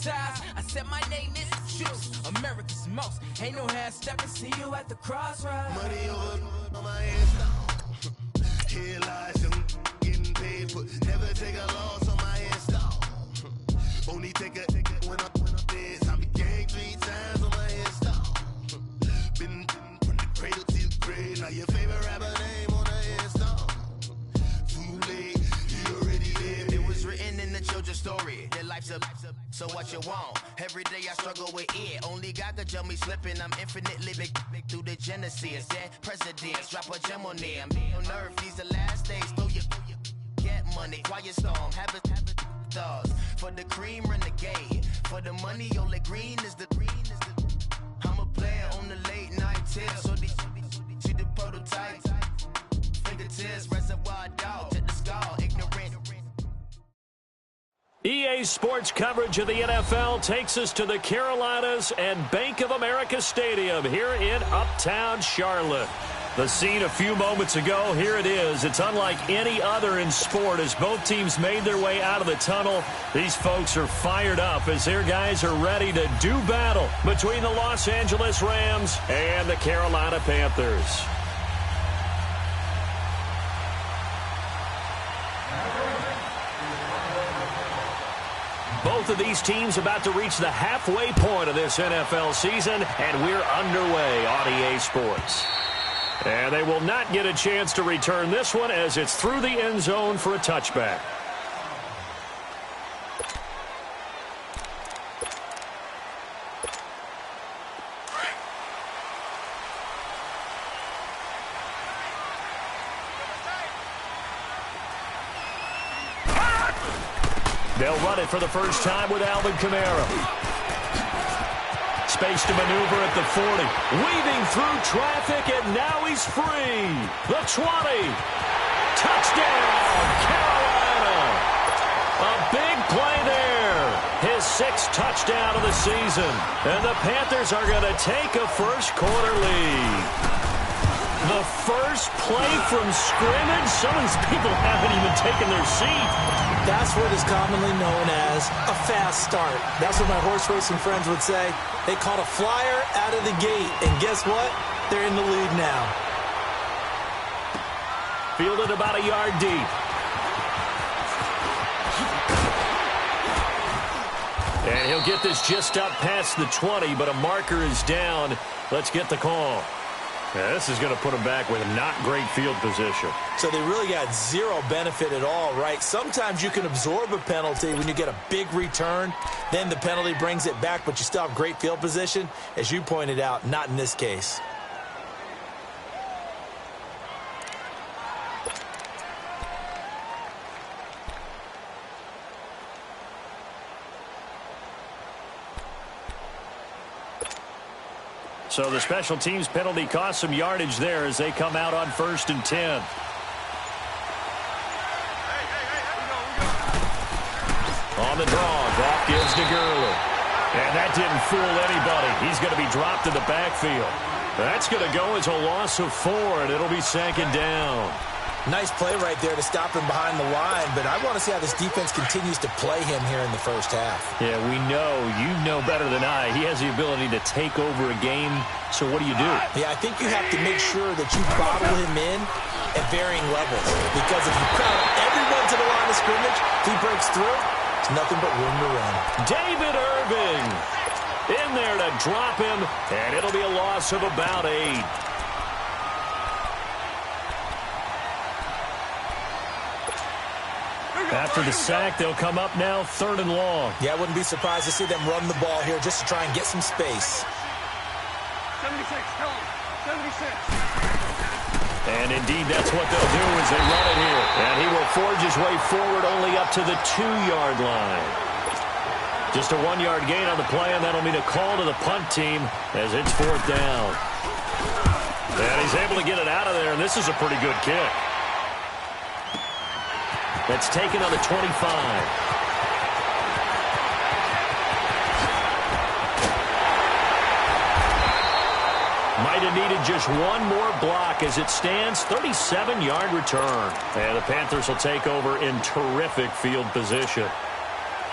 hypnotized. I said my name is Juice, America's most. Ain't no half stepping, see you at the crossroads. Money over on my install. Here lies young getting paid, but never take a loss on my install. Only take a when I'm dead. I be gang 3 times on my install. Been from the cradle to the grave. Now your favorite rapper name on the install. Too late, you already lived. It was written in the children's story. Their life's a so what you want? Every day I struggle with it. Only God could jump me slipping. I'm infinitely big through the genesis. Dead presidents, drop a gem on them. On earth, these the last days. Throw your get money, quiet storm. Have it stars. For the cream, renegade. For the money, only green is the I'm a player on the late night tips. So they see the prototype. Fingertips, reservoir dog. Check the skull, ignorant. EA Sports coverage of the NFL takes us to the Carolinas and Bank of America Stadium here in Uptown Charlotte. The scene a few moments ago, here it is. It's unlike any other in sport as both teams made their way out of the tunnel. These folks are fired up as their guys are ready to do battle between the Los Angeles Rams and the Carolina Panthers. Both of these teams about to reach the halfway point of this NFL season, and we're underway on EA Sports. And they will not get a chance to return this one as it's through the end zone for a touchback. They'll run it for the first time with Alvin Kamara. Space to maneuver at the 40. Weaving through traffic, and now he's free. The 20. Touchdown, Carolina. A big play there. His 6th touchdown of the season. And the Panthers are going to take a first-quarter lead. The first play from scrimmage. Some of these people haven't even taken their seat. That's what is commonly known as a fast start. That's what my horse racing friends would say. They caught a flyer out of the gate, and guess what? They're in the lead now. Fielded about a yard deep. And he'll get this just up past the 20, but a marker is down. Let's get the call. Yeah, this is going to put them back with not great field position. So they really got zero benefit at all, right? Sometimes you can absorb a penalty when you get a big return. Then the penalty brings it back, but you still have great field position. As you pointed out, not in this case. So the special teams penalty cost some yardage there as they come out on 1st and 10. On the draw, Goff gives to Gurley. And that didn't fool anybody. He's going to be dropped in the backfield. That's going to go as a loss of 4, and it'll be 2nd down. Nice play right there to stop him behind the line, but I want to see how this defense continues to play him here in the first half. Yeah, we know. You know better than I. He has the ability to take over a game, so what do you do? Yeah, I think you have to make sure that you bottle him in at varying levels, because if you crowd everyone to the line of scrimmage, if he breaks through, it's nothing but room to run. David Irving in there to drop him, and it'll be a loss of about 8. After the sack, they'll come up now 3rd and long. Yeah, I wouldn't be surprised to see them run the ball here just to try and get some space. 76, tell him. 76. And indeed, that's what they'll do as they run it here. And he will forge his way forward only up to the 2-yard line. Just a 1-yard gain on the play, and that'll mean a call to the punt team as it's 4th down. And he's able to get it out of there, and this is a pretty good kick. That's taken on the 25. Might have needed just one more block as it stands. 37-yard return. And the Panthers will take over in terrific field position.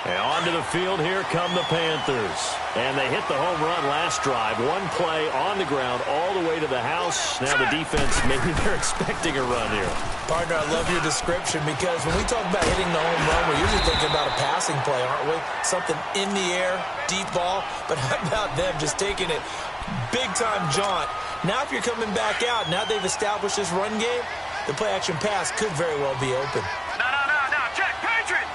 And onto the field, here come the Panthers. And they hit the home run last drive. One play on the ground all the way to the house. Now the defense, maybe they're expecting a run here. Partner, I love your description because when we talk about hitting the home run, we're usually thinking about a passing play, aren't we? Something in the air, deep ball. But how about them just taking it big-time jaunt? Now if you're coming back out, now they've established this run game, the play-action pass could very well be open. No. Check. Patriot.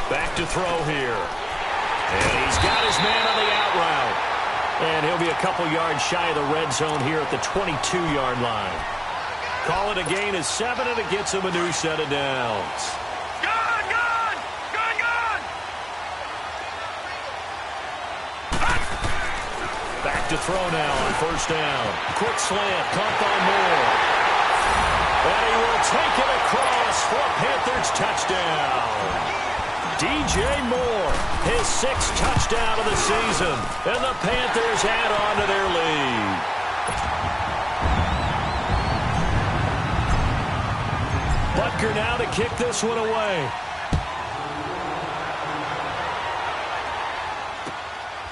Back to throw here. And he's got his man on the out route. And he'll be a couple yards shy of the red zone here at the 22-yard line. Call it a gain of 7, and it gets him a new set of downs. Gun! Back to throw now on first down. Quick slant, caught by Moore. And he will take it across for a Panthers touchdown. DJ Moore, his 6th touchdown of the season. And the Panthers add on to their lead. Butker now to kick this one away.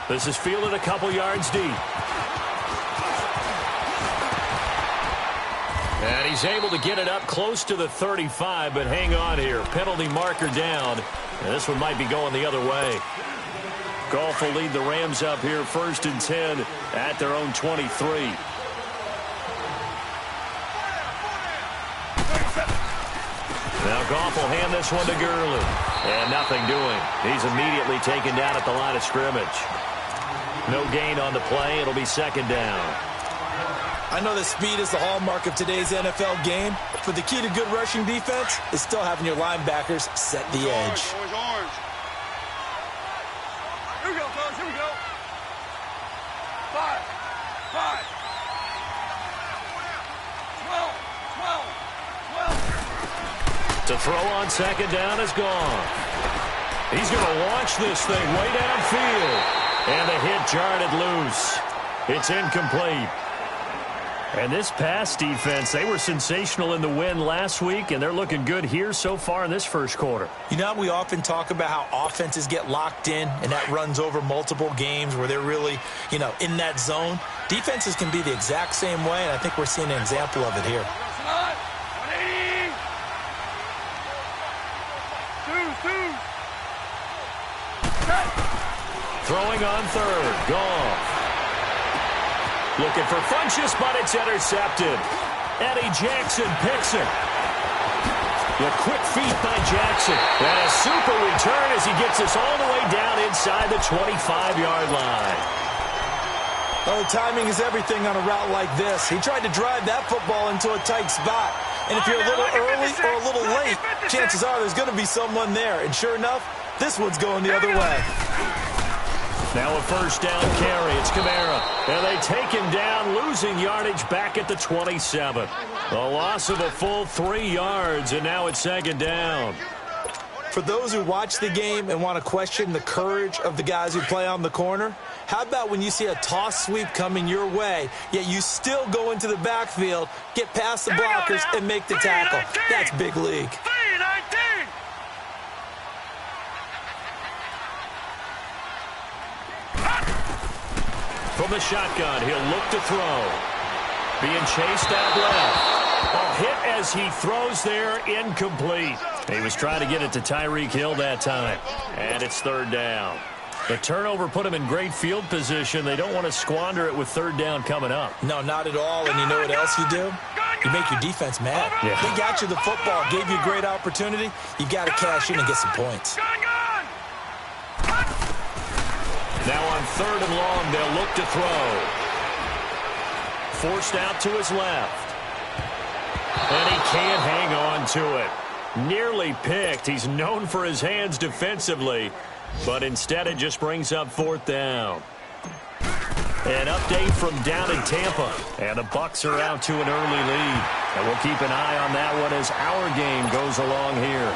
This is fielded a couple yards deep. And he's able to get it up close to the 35, but hang on here. Penalty marker down. And this one might be going the other way. Goff will lead the Rams up here 1st and 10 at their own 23. Now Goff will hand this one to Gurley. And nothing doing. He's immediately taken down at the line of scrimmage. No gain on the play. It'll be 2nd down. I know that speed is the hallmark of today's NFL game, but the key to good rushing defense is still having your linebackers set the edge. Orange. Here we go, fellas. Here we go. 5. 12. To throw on 2nd down is gone. He's going to launch this thing way downfield. And the hit jarred it loose. It's incomplete. And this pass defense, they were sensational in the win last week, and they're looking good here so far in this first quarter. You know, we often talk about how offenses get locked in, and that runs over multiple games where they're really, in that zone. Defenses can be the exact same way, and I think we're seeing an example of it here. 180. Throwing on 3rd. Goff. Looking for Funchess, but it's intercepted. Eddie Jackson picks it. The quick feet by Jackson. And a super return as he gets us all the way down inside the 25-yard line. Oh, timing is everything on a route like this. He tried to drive that football into a tight spot. And if you're a little early or a little late, chances are there's going to be someone there. And sure enough, this one's going the other way. Now a 1st down carry. It's Kamara. And they take him down, losing yardage back at the 27. A loss of a full 3 yards, and now it's 2nd down. For those who watch the game and want to question the courage of the guys who play on the corner, how about when you see a toss sweep coming your way, yet you still go into the backfield, get past the blockers, and make the tackle? That's big league. 3-19. From the shotgun, he'll look to throw. Being chased out left. A hit as he throws there, incomplete. He was trying to get it to Tyreek Hill that time. And it's 3rd down. The turnover put him in great field position. They don't want to squander it with 3rd down coming up. No, not at all. And you know what else you do? You make your defense mad. Yeah. They got you the football, gave you a great opportunity. You got to cash in and get some points. Now on 3rd and long, they'll look to throw. Forced out to his left. And he can't hang on to it. Nearly picked. He's known for his hands defensively, but instead it just brings up 4th down. An update from down in Tampa. And the Bucs are out to an early lead. And we'll keep an eye on that one as our game goes along here.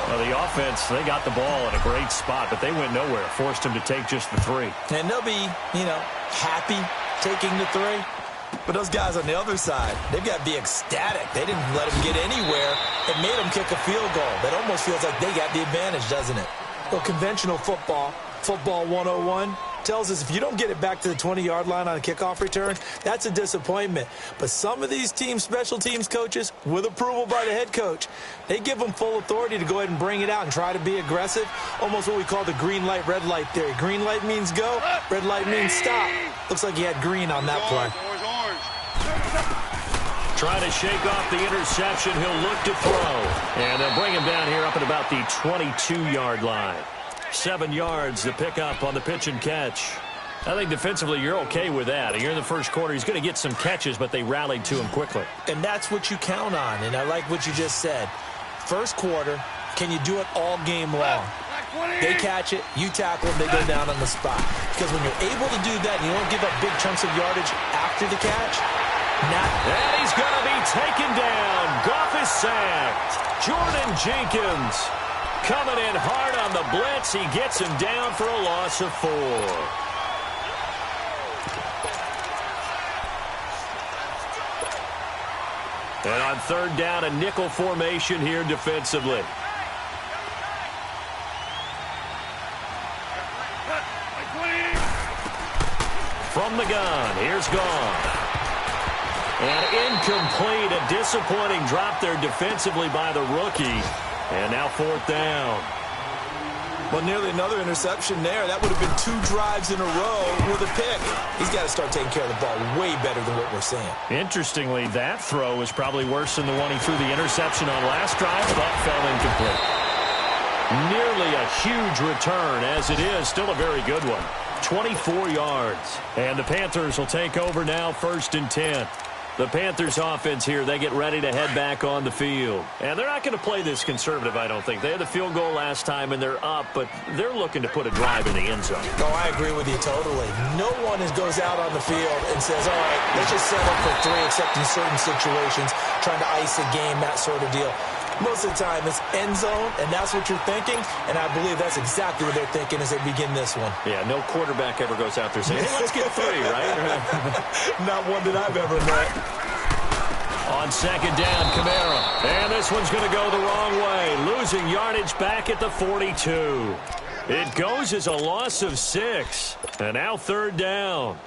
Well, the offense, they got the ball in a great spot, but they went nowhere. Forced him to take just the 3. And they'll be, happy taking the 3. But those guys on the other side, they've got to be ecstatic. They didn't let him get anywhere. It made him kick a field goal. That almost feels like they got the advantage, doesn't it? Well, conventional football 101, tells us if you don't get it back to the 20-yard line on a kickoff return, that's a disappointment. But some of these teams, special teams coaches, with approval by the head coach, they give them full authority to go ahead and bring it out and try to be aggressive, almost what we call the green light, red light theory. Green light means go, red light means stop. Looks like he had green on that play. Trying to shake off the interception. He'll look to throw. And they'll bring him down here up at about the 22-yard line. 7 yards, the pickup on the pitch and catch. I think defensively you're okay with that. Here in the first quarter, he's going to get some catches, but they rallied to him quickly. And that's what you count on, and I like what you just said. First quarter, can you do it all game long? They catch it, you tackle them, they go down on the spot. Because when you're able to do that and you don't give up big chunks of yardage after the catch, and he's going to be taken down. Goff is sacked. Jordan Jenkins coming in hard on the blitz. He gets him down for a loss of 4. And on third down, a nickel formation here defensively. From the gun, here's Goff. And incomplete, a disappointing drop there defensively by the rookie. And now fourth down. Well, nearly another interception there. That would have been 2 drives in a row with a pick. He's got to start taking care of the ball way better than what we're seeing. Interestingly, that throw was probably worse than the one he threw the interception on last drive, but fell incomplete. Nearly a huge return, as it is still a very good one. 24 yards. And the Panthers will take over now, 1st and 10. The Panthers offense here, they get ready to head back on the field. And they're not going to play this conservative, I don't think. They had the field goal last time, and they're up, but they're looking to put a drive in the end zone. Oh, I agree with you totally. No one goes out on the field and says, all right, let's just settle for 3, except in certain situations, trying to ice a game, that sort of deal. Most of the time, it's end zone, and that's what you're thinking, and I believe that's exactly what they're thinking as they begin this one. Yeah, no quarterback ever goes out there saying, hey, let's get 3, right? Not one that I've ever met. On second down, Kamara. And this one's going to go the wrong way, losing yardage back at the 42. It goes as a loss of 6, and now third down.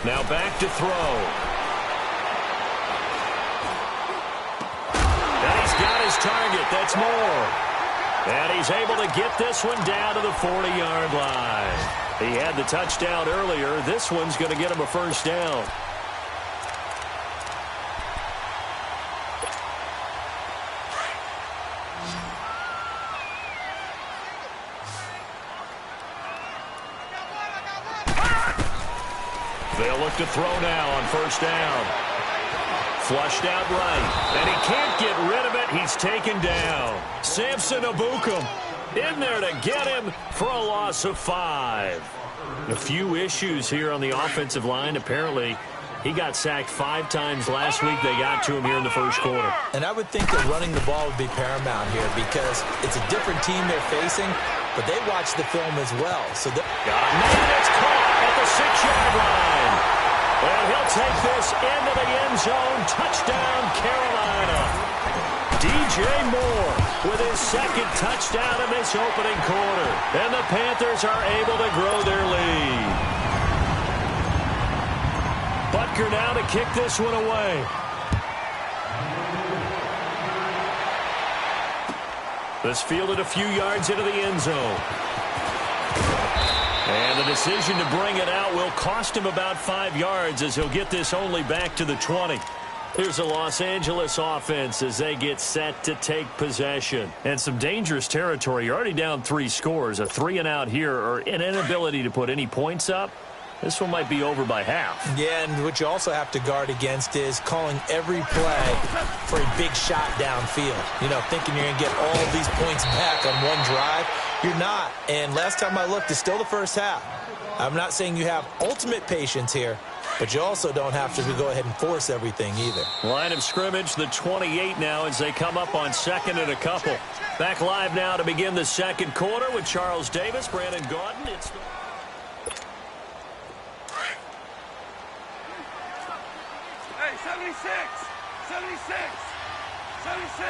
Now back to throw. And he's got his target. That's more. And he's able to get this one down to the 40-yard line. He had the touchdown earlier. This one's going to get him a first down. They'll look to throw now on first down. Flushed out right. And he can't get rid of it. He's taken down. Samson Abukum in there to get him for a loss of 5. A few issues here on the offensive line. Apparently, he got sacked 5 times last week. They got to him here in the first quarter. And I would think that running the ball would be paramount here because it's a different team they're facing, but they watch the film as well. So got a man that's caught at the 6-yard line. And he'll take this into the end zone. Touchdown, Carolina. DJ Moore with his 2nd touchdown in this opening quarter. And the Panthers are able to grow their lead. Butker now to kick this one away. This fielded a few yards into the end zone. And the decision to bring it out will cost him about 5 yards as he'll get this only back to the 20. Here's the Los Angeles offense as they get set to take possession. And some dangerous territory. You're already down 3 scores. A 3-and-out here or an inability to put any points up. This one might be over by half. Yeah, and what you also have to guard against is calling every play for a big shot downfield. You know, thinking you're going to get all these points back on one drive. You're not. And last time I looked, it's still the first half. I'm not saying you have ultimate patience here, but you also don't have to go ahead and force everything either. Line of scrimmage, the 28 now as they come up on second and a couple. Back live now to begin the second quarter with Charles Davis, Brandon Gaudin. It's Hey, 76! 76! 76!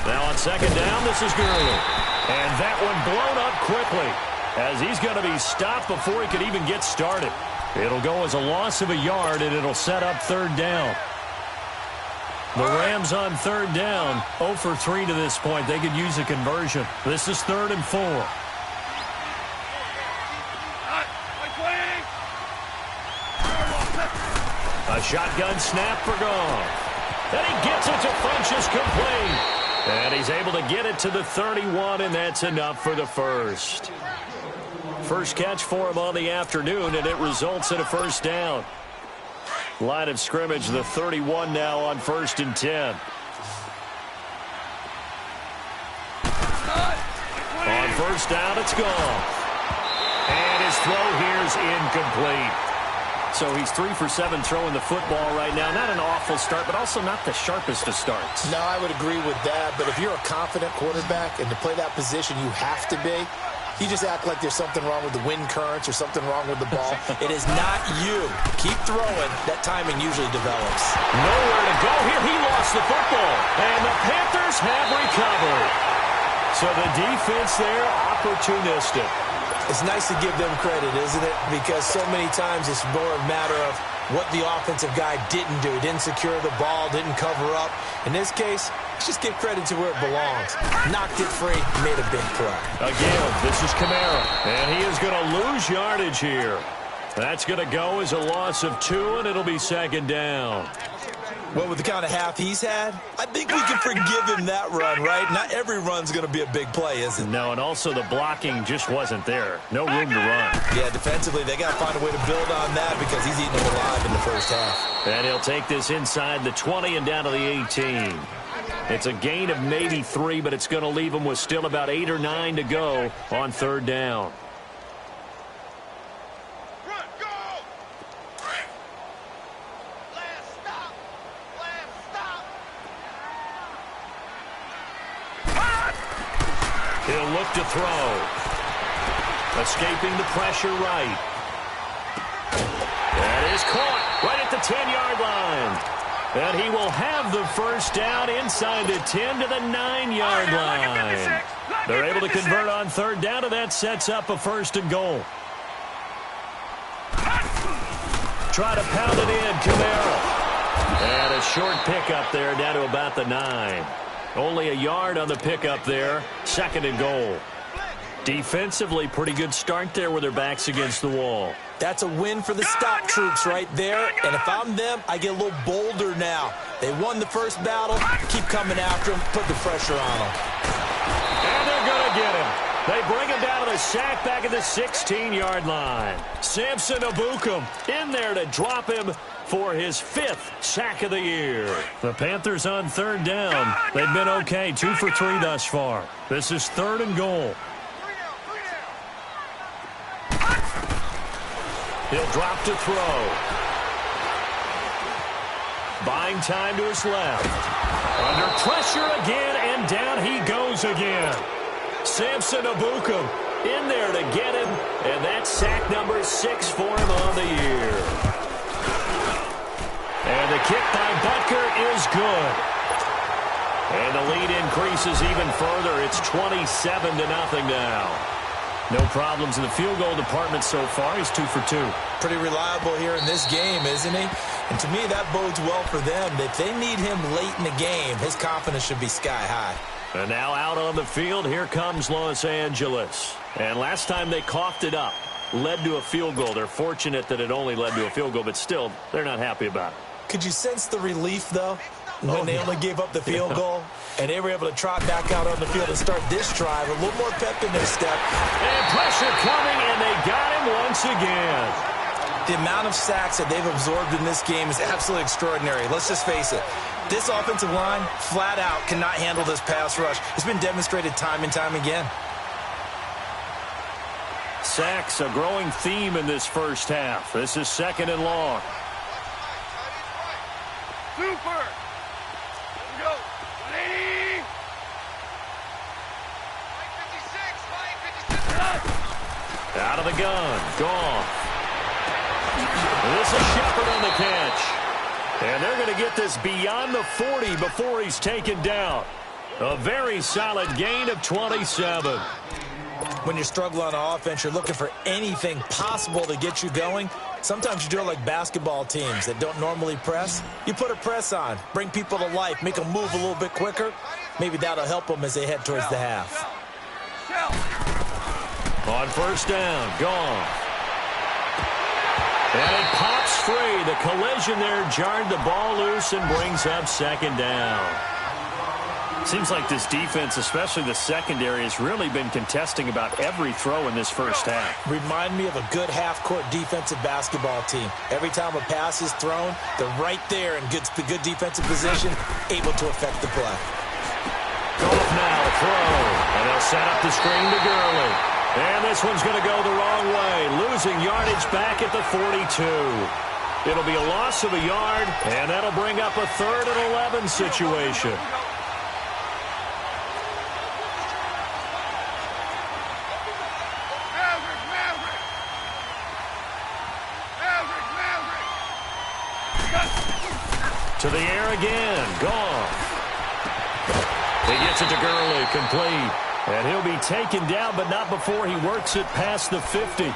now on second down, this is Gurley. And that one blown up quickly as he's going to be stopped before he could even get started. It'll go as a loss of a yard, and it'll set up third down. The Rams on third down, 0 for 3 to this point. They could use a conversion. This is 3rd and 4. A shotgun snap for Goff. And he gets it to Funchess complete. And he's able to get it to the 31, and that's enough for the first. First catch for him on the afternoon, and it results in a first down. Line of scrimmage, the 31 now on 1st and 10. On first down, it's Goff. And his throw here is incomplete. So he's 3 for 7 throwing the football right now. Not an awful start, but also not the sharpest of starts. No, I would agree with that. But if you're a confident quarterback and to play that position, you have to be. You just act like there's something wrong with the wind currents or something wrong with the ball. It is not you. Keep throwing. That timing usually develops. Nowhere to go here. He lost the football. And the Panthers have recovered. So the defense there, opportunistic. It's nice to give them credit, isn't it? Because so many times it's more a matter of what the offensive guy didn't do. Didn't secure the ball, didn't cover up. In this case, let's just give credit to where it belongs. Knocked it free, made a big play. Again, this is Kamara. And he is going to lose yardage here. That's going to go as a loss of 2, and it'll be second down. Well, with the kind of half he's had, I think we can forgive him that run, right? Not every run's going to be a big play, is it? No, and also the blocking just wasn't there. No room to run. Yeah, defensively, they got to find a way to build on that because he's eating them alive in the first half. And he'll take this inside the 20 and down to the 18. It's a gain of maybe 3, but it's going to leave him with still about 8 or 9 to go on third down. He'll look to throw. Escaping the pressure right. That is caught right at the 10-yard line. And he will have the first down inside the 10 to the 9-yard line. They're able to convert on third down, and that sets up a 1st and goal. Try to pound it in, Kamara. And a short pickup there down to about the 9. Only a yard on the pickup there. 2nd and goal. Defensively, pretty good start there with their backs against the wall. That's a win for the stop troops right there. And if I'm them, I get a little bolder now. They won the first battle. Keep coming after them. Put the pressure on them. And they're going to get him. They bring him down to the sack back at the 16-yard line. Samson Ebukam in there to drop him for his 5th sack of the year. The Panthers on third down. They've been okay, 2 for 3 thus far. This is 3rd and goal. He'll drop to throw. Buying time to his left. Under pressure again, and down he goes again. Samson Ebukam in there to get him, and that's sack number 6 for him on the year. And the kick by Butker is good. And the lead increases even further. It's 27-0 now. No problems in the field goal department so far. He's 2 for 2. Pretty reliable here in this game, isn't he? And to me, that bodes well for them. If they need him late in the game, his confidence should be sky high. And now out on the field, here comes Los Angeles. And last time they coughed it up, led to a field goal. They're fortunate that it only led to a field goal, but still, they're not happy about it. Could you sense the relief, though, when they only gave up the field goal? And they were able to trot back out on the field and start this drive. A little more pep in their step. And pressure coming, and they got him once again. The amount of sacks that they've absorbed in this game is absolutely extraordinary. Let's just face it. This offensive line, flat out, cannot handle this pass rush. It's been demonstrated time and time again. Sacks a growing theme in this first half. This is 2nd and long. Super. Here we go. 180. 556. Out of the gun. Goff. This is Shepard on the catch. And they're going to get this beyond the 40 before he's taken down. A very solid gain of 27. When you're struggling on offense, you're looking for anything possible to get you going. Sometimes you do it like basketball teams that don't normally press. You put a press on, bring people to life, make them move a little bit quicker. Maybe that'll help them as they head towards the half. On first down, gone. And it pops free. The collision there jarred the ball loose and brings up 2nd down. Seems like this defense, especially the secondary, has really been contesting about every throw in this first half. Remind me of a good half-court defensive basketball team. Every time a pass is thrown, they're right there in good defensive position, able to affect the play. Goff now to throw. And they'll set up the screen to Gurley. And this one's going to go the wrong way, losing yardage back at the 42. It'll be a loss of a yard, and that'll bring up a 3rd and 11 situation. To the air again. Goff. He gets it to Gurley. Complete. And he'll be taken down, but not before he works it past the 50.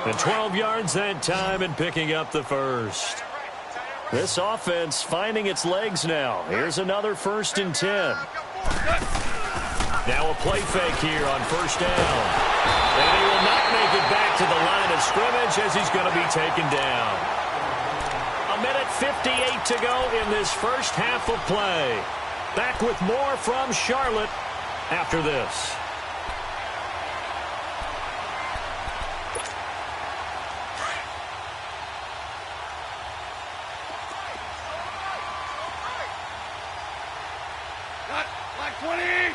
And 12 yards that time and picking up the first. This offense finding its legs now. Here's another 1st and 10. Now a play fake here on first down. And he will not make it back to the line of scrimmage as he's going to be taken down. 1:58 to go in this first half of play. Back with more from Charlotte after this. Like 20.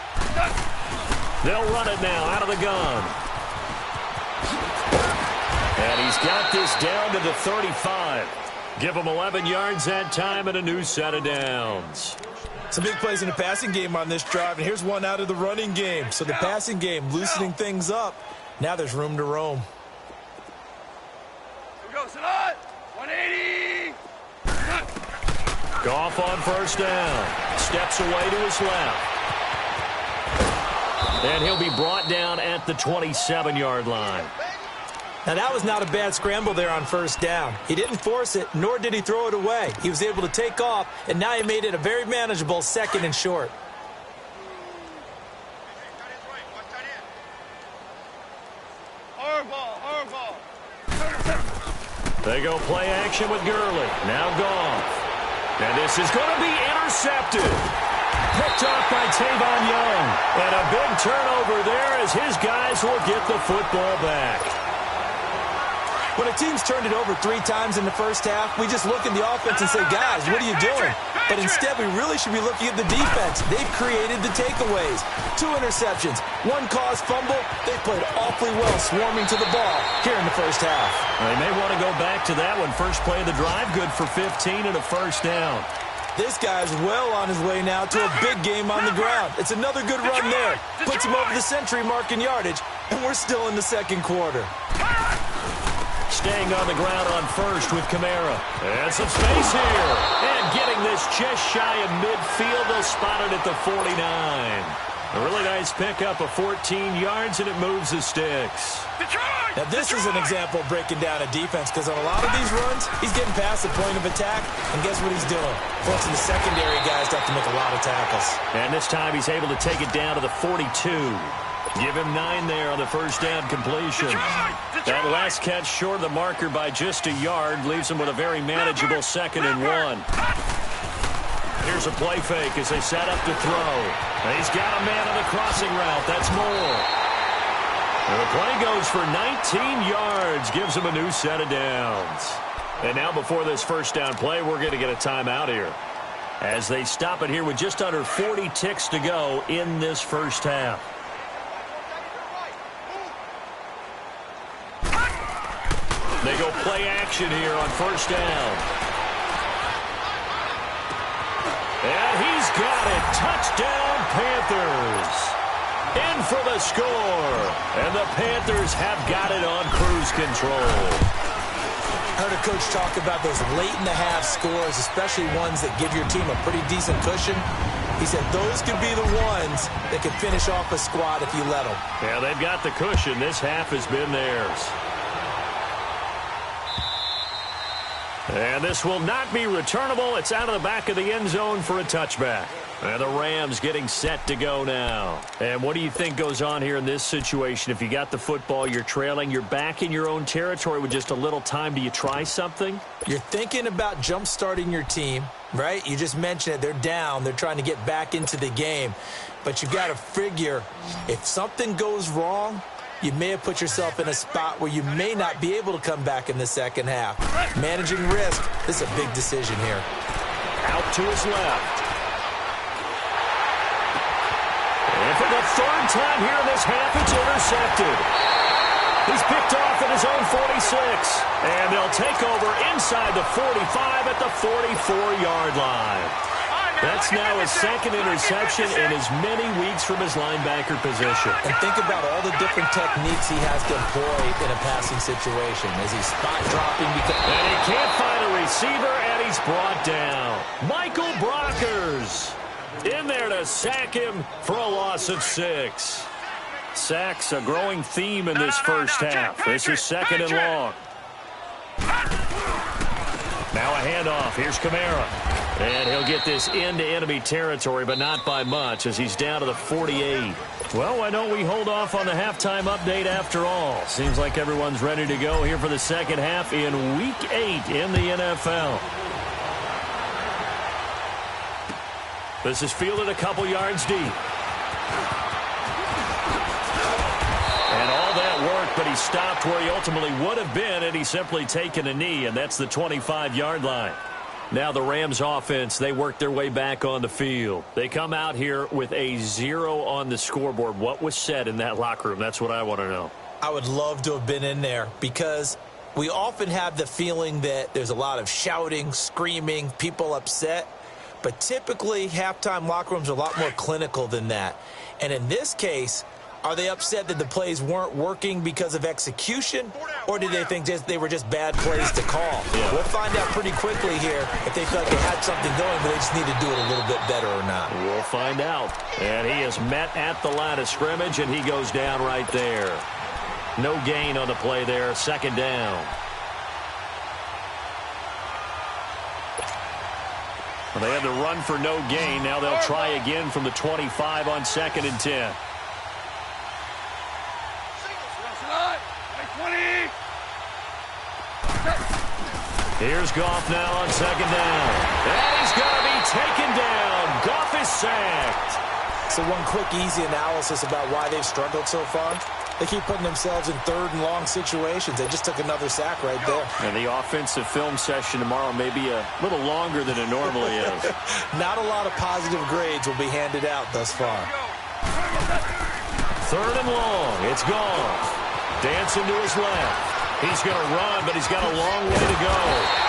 They'll run it now out of the gun. And he's got this down to the 35. Give him 11 yards that time and a new set of downs. Some big plays in the passing game on this drive, and here's one out of the running game. So the passing game loosening things up. Now there's room to roam. Here we go, Salah. 180. Goff on first down. Steps away to his left. And he'll be brought down at the 27-yard line. Now, that was not a bad scramble there on first down. He didn't force it, nor did he throw it away. He was able to take off, and now he made it a very manageable 2nd and short. Hardball. They go play action with Gurley. Now Goff. And this is going to be intercepted. Picked off by Tavon Young. And a big turnover there as his guys will get the football back. When a team's turned it over 3 times in the first half, we just look at the offense and say, guys, what are you doing? But instead, we really should be looking at the defense. They've created the takeaways. 2 interceptions, 1 caused fumble. They played awfully well swarming to the ball here in the first half. They may want to go back to that one. First play of the drive, good for 15 and a first down. This guy's well on his way now to a big game on the ground. It's another good run there. Puts him over the century mark in yardage, and we're still in the second quarter. Staying on the ground on first with Kamara. And some space here. And getting this just shy of midfield. They'll spot it at the 49. A really nice pickup of 14 yards, and it moves the sticks. Now, this is an example of breaking down a defense, because on a lot of these runs, he's getting past the point of attack, and guess what he's doing? Forcing the secondary guys to have to make a lot of tackles. And this time he's able to take it down to the 42. Give him 9 there on the first down completion. That last catch short of the marker by just a yard leaves him with a very manageable 2nd and 1. Here's a play fake as they set up to throw. He's got a man on the crossing route. That's more. And the play goes for 19 yards. Gives him a new set of downs. And now before this first down play, we're going to get a timeout here, as they stop it here with just under 40 ticks to go in this first half. They go play action here on first down. And he's got it. Touchdown, Panthers. In for the score. And the Panthers have got it on cruise control. Heard a coach talk about those late-in-the-half scores, especially ones that give your team a pretty decent cushion. He said those could be the ones that could finish off a squad if you let them. Yeah, they've got the cushion. This half has been theirs. And this will not be returnable. It's out of the back of the end zone for a touchback. And the Rams getting set to go now. And what do you think goes on here in this situation? If you got the football, you're trailing, you're back in your own territory with just a little time. Do you try something? You're thinking about jump-starting your team, right? You just mentioned it. They're down. They're trying to get back into the game. But you've got to figure if something goes wrong, you may have put yourself in a spot where you may not be able to come back in the second half. Managing risk, this is a big decision here. Out to his left. And for the third time here in this half, it's intercepted. He's picked off at his own 46. And they'll take over inside the 45 at the 44-yard line. That's now his second interception in as many weeks from his linebacker position. And think about all the different techniques he has to employ in a passing situation. Is he spot dropping? And he can't find a receiver, and he's brought down. Michael Brockers in there to sack him for a loss of 6. Sacks a growing theme in this first half. This is second and long. Now a handoff. Here's Kamara. And he'll get this into enemy territory, but not by much as he's down to the 48. Well, why don't we hold off on the halftime update after all? Seems like everyone's ready to go here for the second half in Week 8 in the NFL. This is fielded a couple yards deep. And all that work, but he stopped where he ultimately would have been, and he's simply taken a knee, and that's the 25-yard line. Now the Rams offense, they work their way back on the field. They come out here with a 0 on the scoreboard. What was said in that locker room? That's what I want to know. I would love to have been in there because we often have the feeling that there's a lot of shouting, screaming, people upset. But typically, halftime locker rooms are a lot more clinical than that. And in this case, are they upset that the plays weren't working because of execution, or do they think they were just bad plays to call? Yeah. We'll find out pretty quickly here if they feel like they had something going, but they just need to do it a little bit better or not. We'll find out. And he is met at the line of scrimmage, and he goes down right there. No gain on the play there. Second down. Well, they had to run for no gain. Now they'll try again from the 25 on 2nd and 10. Here's Goff now on 2nd down. And he's going to be taken down. Goff is sacked. So one quick, easy analysis about why they've struggled so far. They keep putting themselves in 3rd and long situations. They just took another sack right there. And the offensive film session tomorrow may be a little longer than it normally is. Not a lot of positive grades will be handed out thus far. 3rd and long. It's Goff. Dancing to his left. He's going to run, but he's got a long way to go.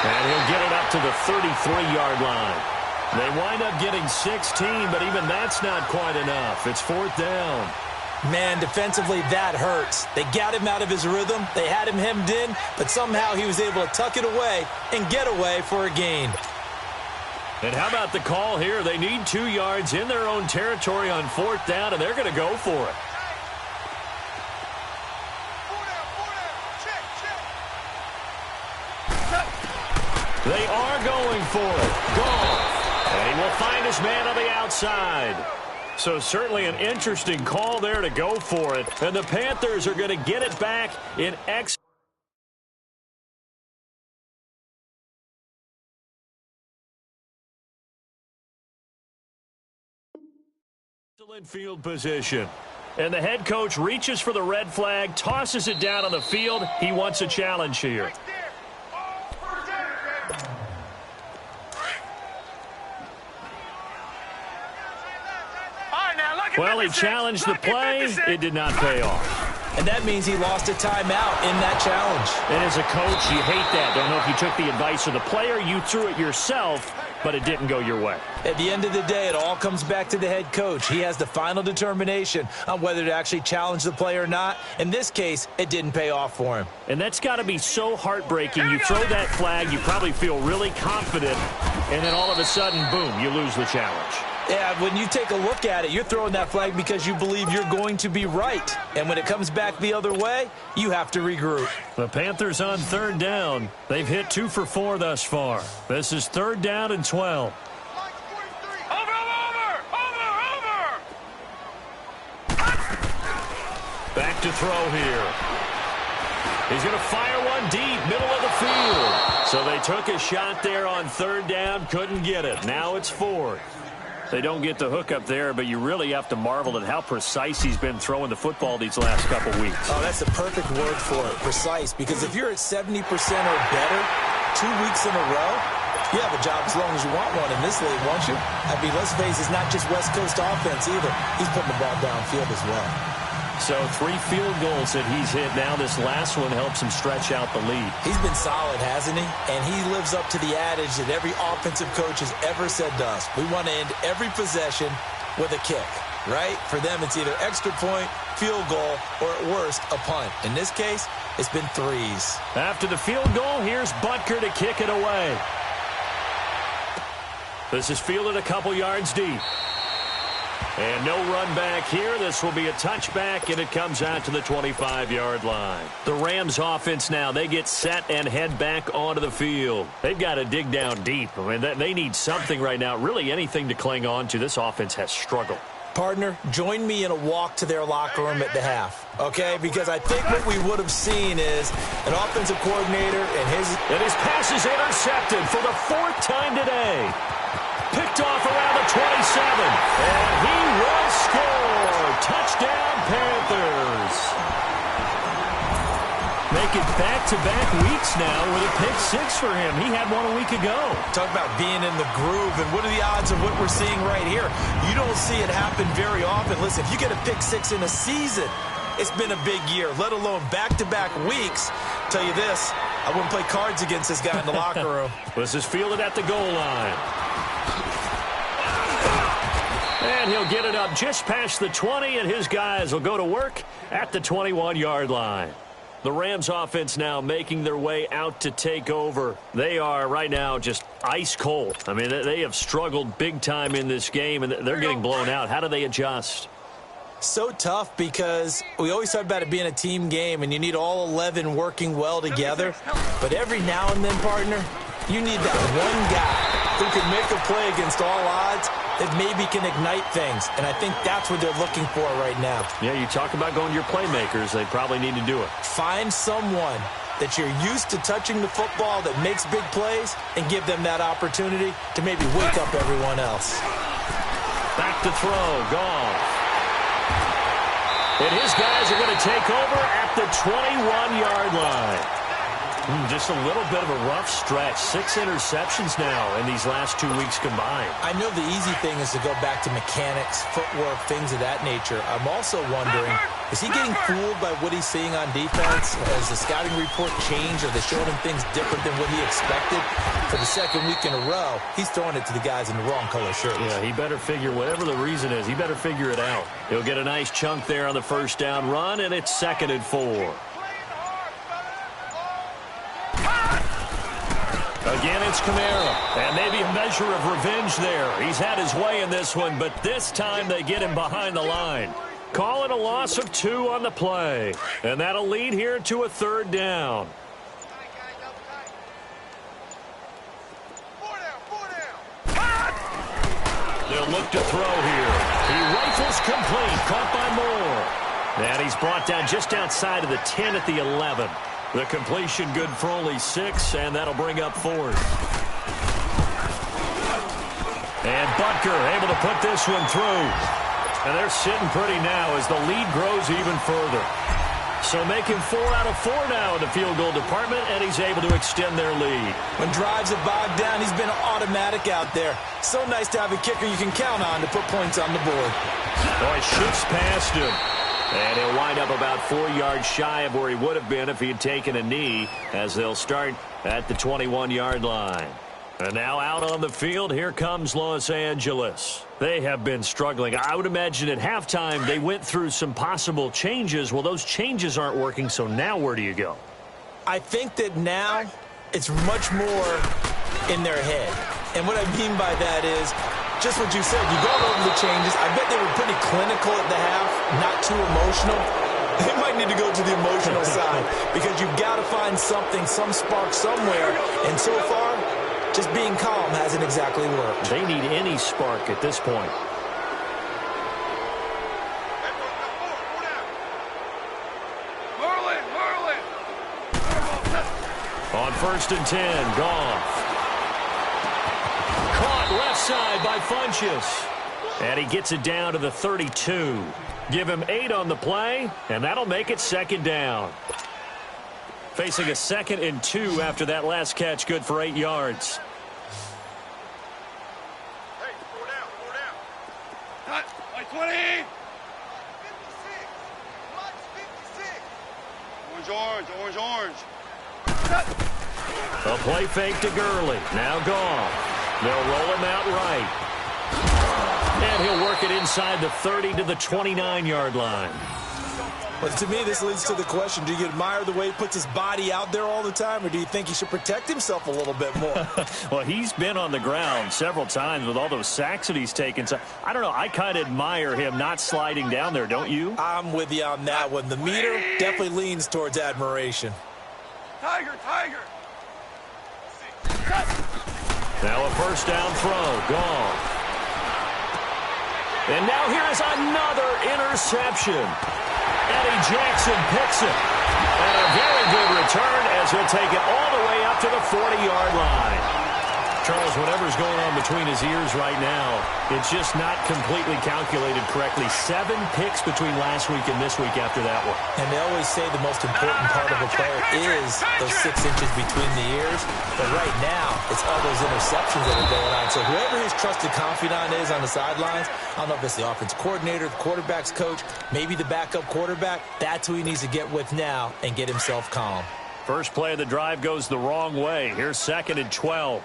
And he'll get it up to the 33-yard line. They wind up getting 16, but even that's not quite enough. It's 4th down. Man, defensively, that hurts. They got him out of his rhythm. They had him hemmed in, but somehow he was able to tuck it away and get away for a gain. And how about the call here? They need 2 yards in their own territory on 4th down, and they're going to go for it. They are going for it. Goff. And he will find his man on the outside. So certainly an interesting call there to go for it. And the Panthers are going to get it back in excellent field position. And the head coach reaches for the red flag, tosses it down on the field. He wants a challenge here. Well, he challenged the play. It did not pay off. and that means he lost a timeout in that challenge. And as a coach, you hate that. Don't know if you took the advice of the player, you threw it yourself, but it didn't go your way. At the end of the day, it all comes back to the head coach. He has the final determination on whether to actually challenge the play or not. In this case, it didn't pay off for him. And that's got to be so heartbreaking. You throw that flag, you probably feel really confident, and then all of a sudden, boom, you lose the challenge. Yeah, when you take a look at it, you're throwing that flag because you believe you're going to be right. And when it comes back the other way, you have to regroup. The Panthers on third down. They've hit 2 for 4 thus far. This is 3rd down and 12. Back to throw here. He's going to fire one deep, middle of the field. So they took a shot there on 3rd down, couldn't get it. Now it's 4th. They don't get the hook up there, but you really have to marvel at how precise he's been throwing the football these last couple weeks. Oh, that's the perfect word for it, precise, because if you're at 70% or better 2 weeks in a row, you have a job as long as you want one in this league, won't you? I mean, let's face it, it's not just West Coast offense either. He's putting the ball downfield as well. So 3 field goals that he's hit now. This last one helps him stretch out the lead. He's been solid, hasn't he? And he lives up to the adage that every offensive coach has ever said to us. We want to end every possession with a kick, right? For them, it's either extra point, field goal, or at worst, a punt. In this case, it's been 3s. After the field goal, here's Butker to kick it away. This is fielded a couple yards deep. And no run back here. This will be a touchback, and it comes out to the 25-yard line. The Rams offense now, they get set and head back onto the field. They've got to dig down deep. I mean, they need something right now, really anything to cling on to. This offense has struggled. Partner, join me in a walk to their locker room at the half, okay? Because I think what we would have seen is an offensive coordinator and his pass is intercepted for the 4th time today. Picked off around the 27. And he will score. Touchdown, Panthers. Make it back-to-back weeks now with a pick 6 for him. He had one a week ago. Talk about being in the groove, and what are the odds of what we're seeing right here? You don't see it happen very often. Listen, if you get a pick 6 in a season, it's been a big year, let alone back-to-back weeks. Tell you this, I wouldn't play cards against this guy in the locker room. This is fielded at the goal line. And he'll get it up just past the 20, and his guys will go to work at the 21-yard line. The Rams offense now making their way out to take over. They are right now just ice cold. I mean, they have struggled big time in this game, and they're getting blown out. How do they adjust? So tough because we always talk about it being a team game, and you need all 11 working well together. But every now and then, partner, you need that one guy who can make a play against all odds that maybe can ignite things. And I think that's what they're looking for right now. Yeah, you talk about going to your playmakers. They probably need to do it. Find someone that you're used to touching the football that makes big plays and give them that opportunity to maybe wake up everyone else. Back to throw. Gone. And his guys are going to take over at the 21-yard line. Just a little bit of a rough stretch. 6 interceptions now in these last 2 weeks combined. I know the easy thing is to go back to mechanics, footwork, things of that nature. I'm also wondering, is he getting fooled by what he's seeing on defense? Has the scouting report changed? Are they showing him things different than what he expected? For the 2nd week in a row, he's throwing it to the guys in the wrong color shirts. Yeah, he better figure, whatever the reason is, he better figure it out. He'll get a nice chunk there on the 1st down run, and it's 2nd and 4. Again, it's Kamara, and maybe a measure of revenge there. He's had his way in this one, but this time they get him behind the line. Call it a loss of 2 on the play, and that'll lead here to a 3rd down. They'll look to throw here. He rifles complete, caught by Moore. And he's brought down just outside of the 10 at the 11. The completion good for only 6, and that'll bring up 4th. And Butker able to put this one through. And they're sitting pretty now as the lead grows even further. So making 4 out of 4 now in the field goal department, and he's able to extend their lead. When drives are bogged down, he's been automatic out there. So nice to have a kicker you can count on to put points on the board. Oh, he shifts past him. And he'll wind wind up about 4 yards shy of where he would have been if he had taken a knee, as they'll start at the 21-yard line. And now out on the field, here comes Los Angeles. They have been struggling. I would imagine at halftime they went through some possible changes. Well, those changes aren't working, so now where do you go? I think that now it's much more in their head. And what I mean by that is just what you said. You go over the changes. I bet they were pretty clinical at the half, not too emotional. They might need to go to the emotional side because you've got to find something, some spark somewhere. And so far, just being calm hasn't exactly worked. They need any spark at this point. On 1st and 10, Goff. Caught left side by Funchess. And he gets it down to the 32. Give him 8 on the play, and that'll make it 2nd down. Facing a 2nd and 2 after that last catch, good for 8 yards. Hey, 4 down, 4 down. Cut, like 20. 56. Orange, orange. A play fake to Gurley. Now Goff. They'll roll him out right. And he'll work it inside the 30 to the 29-yard line. But to me, this leads to the question, do you admire the way he puts his body out there all the time, or do you think he should protect himself a little bit more? Well, he's been on the ground several times with all those sacks that he's taken. So I don't know. I kind of admire him not sliding down there, don't you? I'm with you on that one. The meter definitely leans towards admiration. Tiger. Now a 1st down throw. Goff. And now here is another interception. Eddie Jackson picks it. And a very good return as he'll take it all the way up to the 40-yard line. Charles, whatever's going on between his ears right now, it's just not completely calculated correctly. 7 picks between last week and this week after that one. And they always say the most important part of a player is those 6 inches between the ears. But right now, it's all those interceptions that are going on. So whoever his trusted confidant is on the sidelines, I don't know if it's the offense coordinator, the quarterback's coach, maybe the backup quarterback, that's who he needs to get with now and get himself calm. First play of the drive goes the wrong way. Here's 2nd and 12.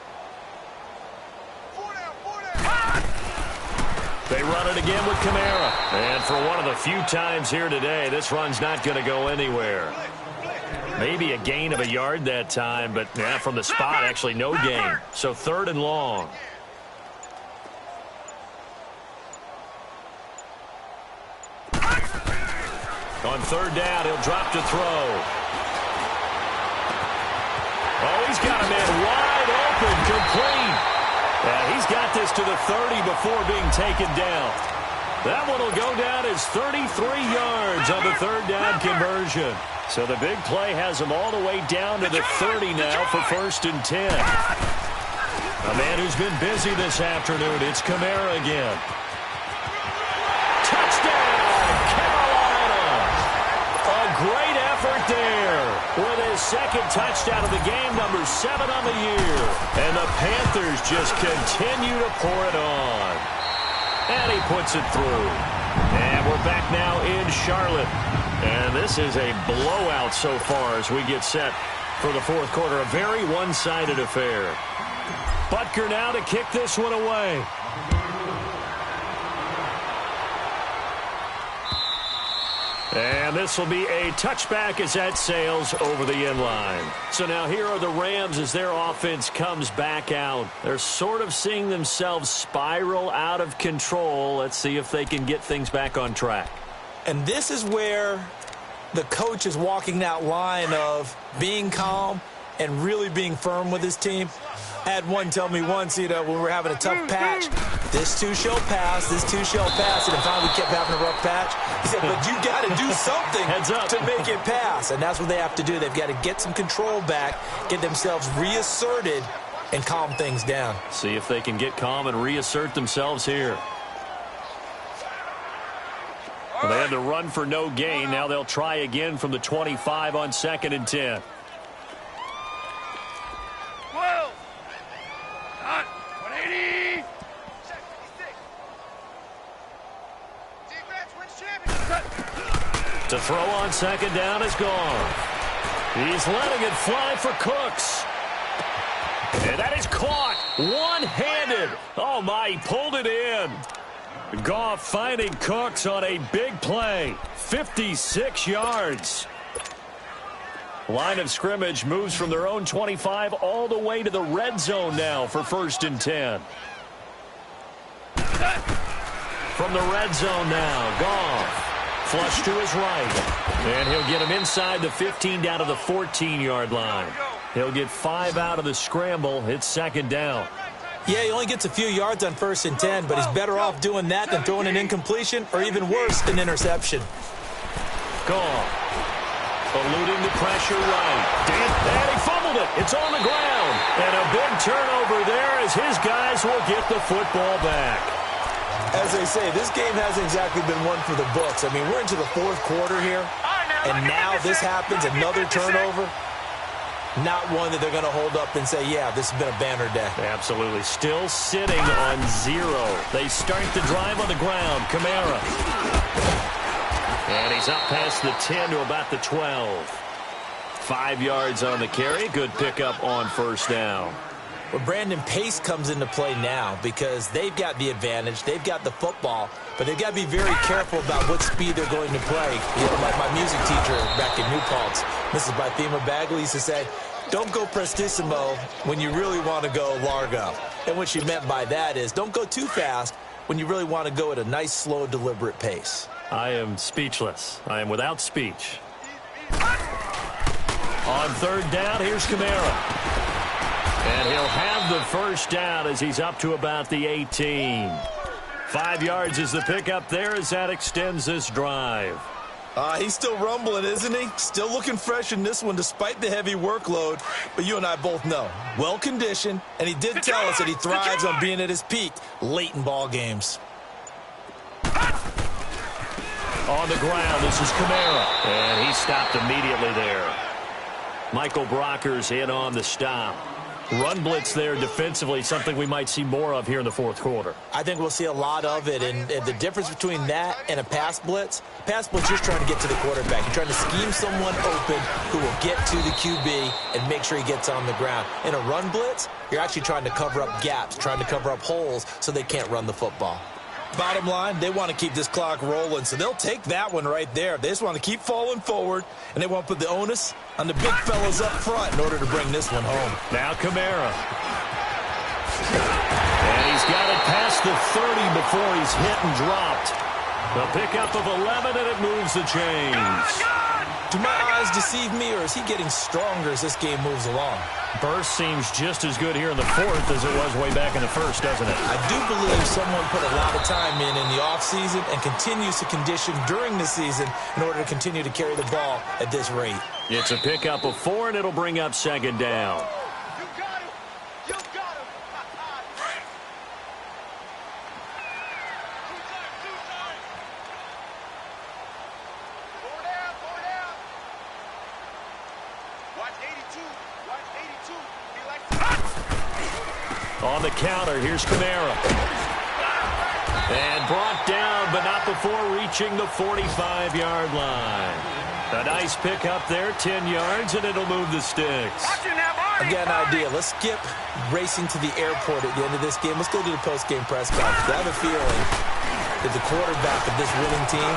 They run it again with Kamara. And for one of the few times here today, this run's not going to go anywhere. Maybe a gain of a yard that time, but yeah, from the spot, actually no gain. So 3rd and long. On 3rd down, he'll drop to throw. Oh, he's got a man wide open, complete. He's got this to the 30 before being taken down. That one will go down as 33 yards on the 3rd down conversion. So the big play has him all the way down to the 30 now for 1st and 10. A man who's been busy this afternoon. It's Kamara again. Touchdown, Carolina! A great effort there with his 2nd touchdown of the game, number 7 on the year. And the Panthers just continue to pour it on. And he puts it through. And we're back now in Charlotte. And this is a blowout so far as we get set for the 4th quarter. A very one-sided affair. Butker now to kick this one away. And this will be a touchback as that sails over the end line. So now here are the Rams as their offense comes back out. They're sort of seeing themselves spiral out of control. Let's see if they can get things back on track. And this is where the coach is walking that line of being calm and really being firm with his team. I had one tell me once, when we're having a tough patch, this too shall pass, this too shall pass. And finally we kept having a rough patch. He said, but you got to do something to make it pass. And that's what they have to do. They've got to get some control back, get themselves reasserted, and calm things down. See if they can get calm and reassert themselves here. Well, they had to run for no gain. Now they'll try again from the 25 on 2nd and 10. 12. Done. 180. To throw on second down is gone. He's letting it fly for Cooks. And that is caught one-handed. Oh, my, he pulled it in. Goff finding Cooks on a big play. 56 yards. Line of scrimmage moves from their own 25 all the way to the red zone now for 1st and 10. From the red zone now, Goff. Flush to his right. And he'll get him inside the 15 down to the 14-yard line. He'll get 5 out of the scramble. It's second down. Yeah, he only gets a few yards on 1st and 10, but he's better off doing that than throwing an incompletion or even worse, an interception. Goff. Eluding the pressure right. And he fumbled it. It's on the ground. And a big turnover there as his guys will get the football back. As they say, this game hasn't exactly been one for the books. I mean, we're into the 4th quarter here, and now this happens, another turnover. Not one that they're going to hold up and say, yeah, this has been a banner day. Absolutely. Still sitting on 0. They start the drive on the ground. Kamara. And he's up past the 10 to about the 12. 5 yards on the carry. Good pickup on 1st down. Well, Brandon, pace comes into play now because they've got the advantage. They've got the football, but they've got to be very careful about what speed they're going to play. You know, like my music teacher back in New Paltz, Mrs. Bythema Bagley, used to say, don't go prestissimo when you really want to go largo. And what she meant by that is don't go too fast when you really want to go at a nice, slow, deliberate pace. I am speechless. I am without speech. On 3rd down, here's Kamara. And he'll have the 1st down as he's up to about the 18. 5 yards is the pickup there as that extends this drive. He's still rumbling, isn't he? Still looking fresh in this one despite the heavy workload. But you and I both know, well-conditioned, and he did tell us that he thrives on being at his peak late in ball games. On the ground, this is Kamara. And he stopped immediately there. Michael Brocker's in on the stop. Run blitz there defensively, something we might see more of here in the 4th quarter. I think we'll see a lot of it, and the difference between that and a pass blitz, you're just trying to get to the quarterback. You're trying to scheme someone open who will get to the QB and make sure he gets on the ground. In a run blitz, you're actually trying to cover up gaps, trying to cover up holes so they can't run the football. Bottom line, they want to keep this clock rolling, so they'll take that one right there. They just want to keep falling forward, and they want to put the onus on the big fellas up front in order to bring this one home. Now Kamara. And he's got it past the 30 before he's hit and dropped. The pickup of 11, and it moves the chains. Do my eyes deceive me, or is he getting stronger as this game moves along? Burst seems just as good here in the 4th as it was way back in the 1st, doesn't it? I do believe someone put a lot of time in the offseason and continues to condition during the season in order to continue to carry the ball at this rate. It's a pickup of 4, and it'll bring up second down. On the counter, here's Kamara. And brought down, but not before reaching the 45-yard line. A nice pickup there, 10 yards, and it'll move the sticks. I got an idea. Let's skip racing to the airport at the end of this game. Let's go to the post-game press conference. I have a feeling that the quarterback of this winning team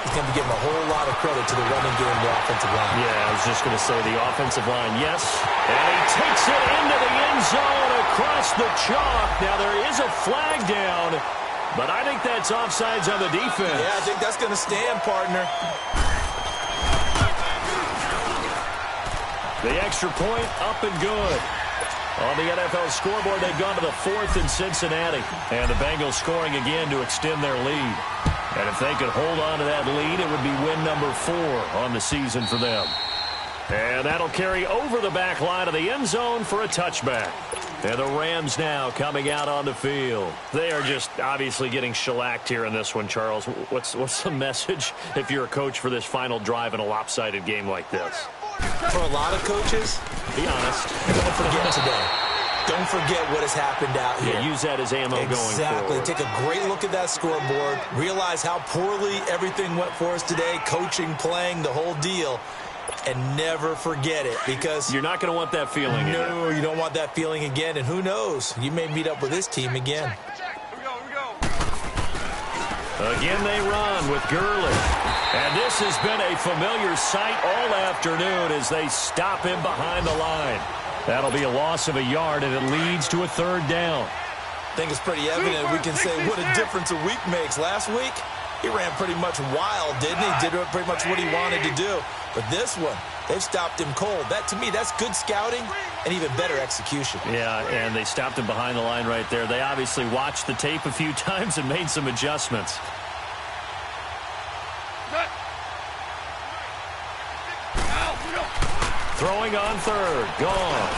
is going to be giving a whole lot of credit to the running game and the offensive line. Yeah, I was just going to say the offensive line, yes. And he takes it into the end zone across the chalk. Now, there is a flag down, but I think that's offsides on the defense. Yeah, I think that's going to stand, partner. The extra point up and good. On the NFL scoreboard, they've gone to the 4th in Cincinnati. And the Bengals scoring again to extend their lead. And if they could hold on to that lead, it would be win number 4 on the season for them. And that'll carry over the back line of the end zone for a touchback. And the Rams now coming out on the field. They are just obviously getting shellacked here in this one, Charles. What's the message if you're a coach for this final drive in a lopsided game like this? For a lot of coaches, be honest, don't forget today. don't forget what has happened out here. Yeah, use that as ammo going forward. Exactly. Take a great look at that scoreboard. Realize how poorly everything went for us today, coaching, playing, the whole deal. And never forget it, because you're not going to want that feeling again. No, you don't want that feeling again. And who knows? You may meet up with this team again. Here we go. Again they run with Gurley. And this has been a familiar sight all afternoon as they stop him behind the line. That'll be a loss of a yard, and it leads to a third down. I think it's pretty evident. We can say what a difference a week makes. Last week, he ran pretty much wild, didn't he? Did pretty much what he wanted to do. But this one, they've stopped him cold. That, to me, that's good scouting and even better execution. Yeah, and they stopped him behind the line right there. They obviously watched the tape a few times and made some adjustments. Throwing on third. Gone.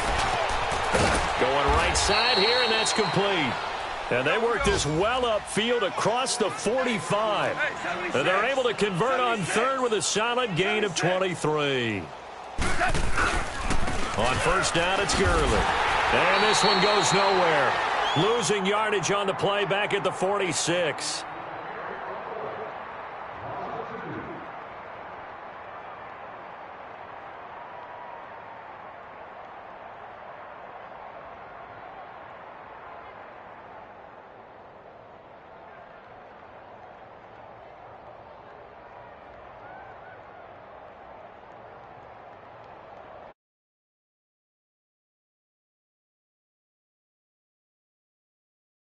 Going right side here, and that's complete. And they work this well upfield across the 45. And they're able to convert on third with a solid gain of 23. On first down, it's Gurley. And this one goes nowhere. Losing yardage on the play back at the 46.